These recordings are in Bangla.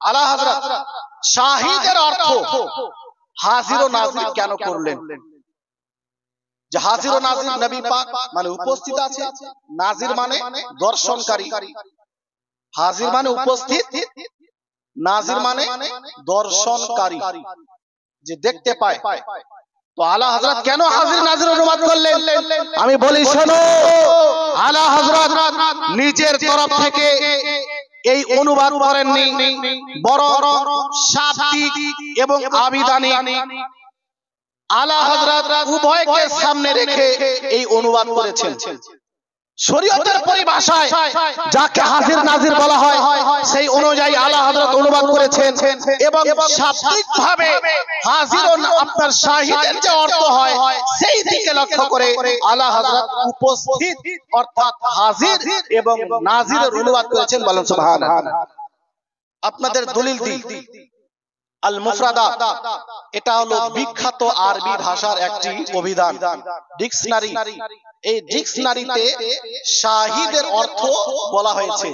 আলা হযরত শাহিদের অর্থ হাজির ও নাজির কেন করলেন? যে হাজির ও নাজির নবী পাক মানে উপস্থিত আছে, নাজির মানে দর্শনকারী। হাজির মানে উপস্থিত, নাজির মানে দর্শনকারী, যে দেখতে পায়। তো আলা হযরত কেন হাজির নাজির অনুবাদ করলেন? আমি বলি শোনো, আলা হযরত নিজের তরফ থেকে এই অনুবাদ করেননি, বরং শাব্দিক এবং আবিধানিক আলা হযরত উভয়কে সামনে রেখে এই অনুবাদ করেছেন। শরীয়তের পরিভাষায় যাকে হাজির নাজির বলা হয় সেই অনুযায়ী আলা হযরত অনুবাদ করেছেন, এবং শাব্দিকভাবে হাজির ও আপনার শাহিদের যে অর্থ হয় সেই দিকে লক্ষ্য করে আলা হযরত উপস্থিত অর্থাৎ হাজির এবং নাজিরের অনুবাদ করেছেন। বলেন সুবহানাল্লাহ। আপনাদের দলিল দিই, আল মুফরাদাত, এটা হলো বিখ্যাত আরবি ভাষার একটি অভিধান, ডিকশনারি। এই ডিকশনারিতে শাহিদের অর্থ বলা হয়েছে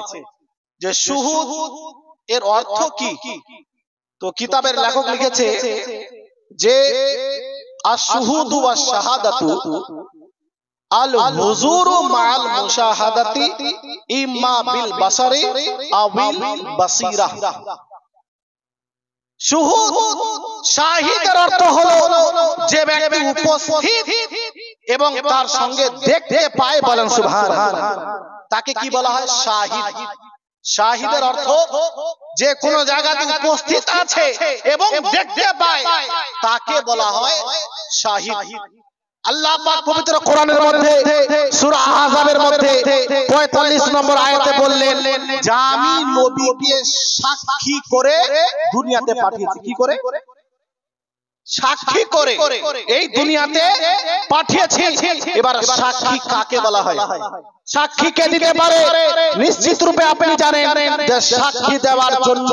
যে শুহুদ এর অর্থ কি। তো কিতাবের লেখক লিখেছে যে আশ-শুহুদু ওয়াশ-শাহাদাতু আল হুজুরু মা'আল মুশাহাদাতি ইম্মা বিল বাসারি আও বিল বাসিরা। শুহুদ শাহিদের অর্থ হলো যে ব্যক্তি উপস্থিত এবং তার সঙ্গে দেখতে পায়। বলেন সুবহানাল্লাহ। তাকে কি বলা হয়? শাহিদ। শাহিদের অর্থ যে কোন জায়গাতে উপস্থিত আছে এবং দেখতে পায়, তাকে বলা হয় শাহিদ। আল্লাহ পাক পবিত্র কোরআনের মধ্যে সূরা আহজাবের মধ্যে 45 নম্বর আয়াতে বললেন যে আমি নবীকে সাক্ষী করে দুনিয়াতে পাঠিয়েছি। কি করে? সাক্ষী করে এই দুনিয়াতে পাঠিয়েছি। এবার সাক্ষী কাকে বলা হয়? সাক্ষী কে দিতে পারে? নিশ্চিত রূপে আপনি জানেন যে সাক্ষী দেওয়ার জন্য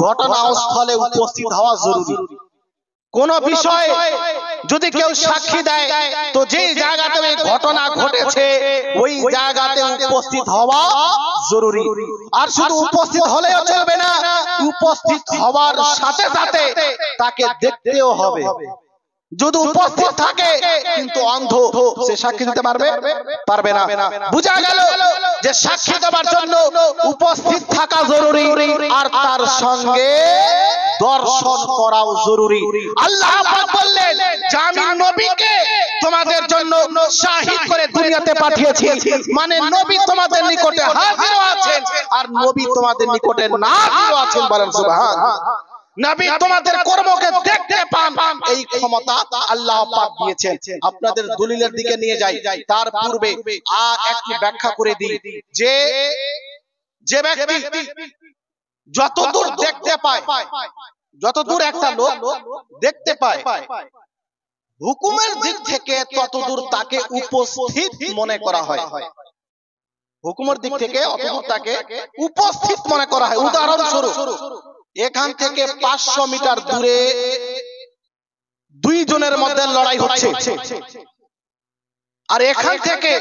ঘটনাস্থলে উপস্থিত হওয়া জরুরি। কোন বিষয় যদি কেউ সাক্ষী দেয়, তো যে জায়গাতে ওই ঘটনা ঘটেছে ওই জায়গাতে উপস্থিত হওয়া জরুরি। আর শুধু উপস্থিত হলেও চলবে না, উপস্থিত হওয়ার সাথে সাথে তাকে দেখতেও হবে। যদি উপস্থিত থাকে কিন্তু অন্ধ, সে সাক্ষী দিতে পারবে না। বুঝা গেল যে সাক্ষী দেওয়ার জন্য উপস্থিত থাকা জরুরি, আর তার সঙ্গে দর্শন করাও জরুরি। আল্লাহ পাক বললেন যে আমি নবীকে তোমাদের জন্য শাহিদ করে দুনিয়াতে পাঠিয়েছি, মানে নবী তোমাদের নিকটে হাজির আছেন আর নবী তোমাদের নিকটে নাযির আছেন। বলেন সুবহানাল্লাহ। নবী তোমাদের কর্মকে দেখতে পান, এই ক্ষমতা আল্লাহ পাক দিয়েছেন। আপনাদের দলিলের দিকে নিয়ে যাই, তার পূর্বে আর একটি ব্যাখ্যা করে দিই যে যে ব্যক্তি যতদূর দেখতে পায়, যতদূর একটা লোক দেখতে পায়, হুকুমের দিক থেকে ততদূর তাকে উপস্থিত মনে করা হয়। হুকুমের দিক থেকে অতদূর তাকে উপস্থিত মনে করা হয়। উদাহরণস্বরূপ, এখান থেকে 500 মিটার দূরে দুই জনের মধ্যে লড়াই হচ্ছে, আর এখান থেকে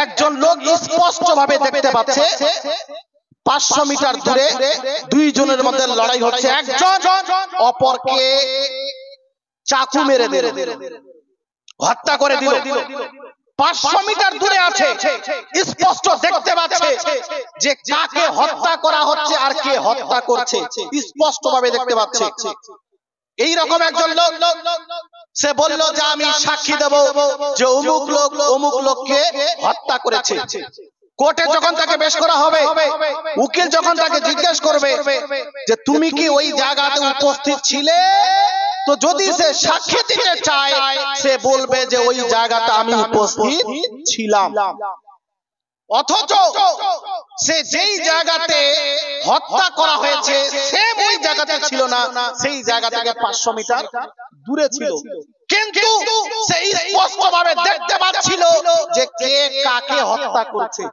একজন লোক স্পষ্ট ভাবে দেখতে পাচ্ছে 500 মিটার দূরে দুই জনের মধ্যে লড়াই হচ্ছে। একজন অপরকে চাকু মেরে দিল, হত্যা করে দিল। 500 মিটার দূরে আছে, স্পষ্ট দেখতে পাচ্ছে যে কাকে হত্যা করা হচ্ছে আর কে হত্যা করছে, স্পষ্ট ভাবে দেখতে পাচ্ছে। এই রকম একজন লোক সে বলল যে আমি সাক্ষী দেব যে অমুক লোক অমুক লোককে হত্যা করেছে। কোর্টে যখন তাকে পেশ করা হবে, উকিল যখন তাকে জিজ্ঞেস করবে যে তুমি কি ওই জায়গাতে উপস্থিত ছিলে, তো যদি সে সাক্ষী দিতে চায় সে বলবে যে ওই জায়গাতে আমি উপস্থিত ছিলাম। অথচ সে যেই জায়গাতে হত্যা করা হয়েছে সেম ওই জায়গাতে ছিল না, সেই জায়গা থেকে 500 মিটার দূরে ছিল, কিন্তু সে স্পষ্টভাবে দেখতে পাচ্ছিল যে কে কাকে হত্যা করছে,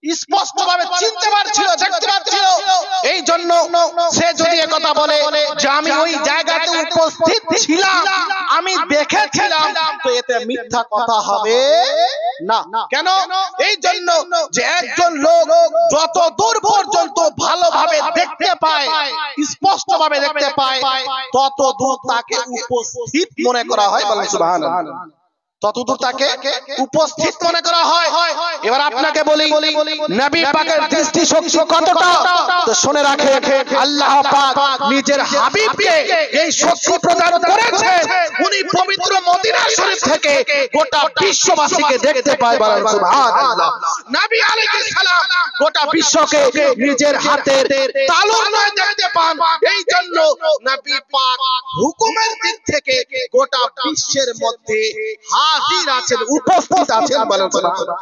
স্পষ্টভাবে চিনতে পারছিল, দেখতে পাচ্ছিল। এই জন্য সে যদি একথা বলে যে আমি ওই জায়গাতে উপস্থিত ছিলাম, আমি দেখেছিলাম, তো এতে মিথ্যা কথা হবে না। কেন? এই জন্য যে একজন লোক যত দূর পর্যন্ত ভালোভাবে দেখতে পায়, স্পষ্টভাবে দেখতে পায় তত দূর তাকে উপস্থিত মনে করা হয়। বলেন সুবহানাল্লাহ। ততদূর তাকে উপস্থিত মনে করা হয়। এবার আপনাকে বলি নবী পাকের দৃষ্টি শক্তি কতটা, তো শুনে রাখে আল্লাহ পাক নিজের হাবিবকে এই শক্তি প্রদান করেছেন। উনি পবিত্র মদিনা শরীফ থেকে গোটা বিশ্ববাসীকে দেখতে পায়। বলেন সুবহানাল্লাহ। নবী আলাইহিস সালাম গোটা বিশ্বকে নিজের হাতের তালুর নয় দেখতে পান। এই জন্য নবী পাক হুকুমের দিক থেকে গোটা বিশ্বের মধ্যে হাজির আছেন, উপস্থিত আছেন। বলেন সুবহানাল্লাহ।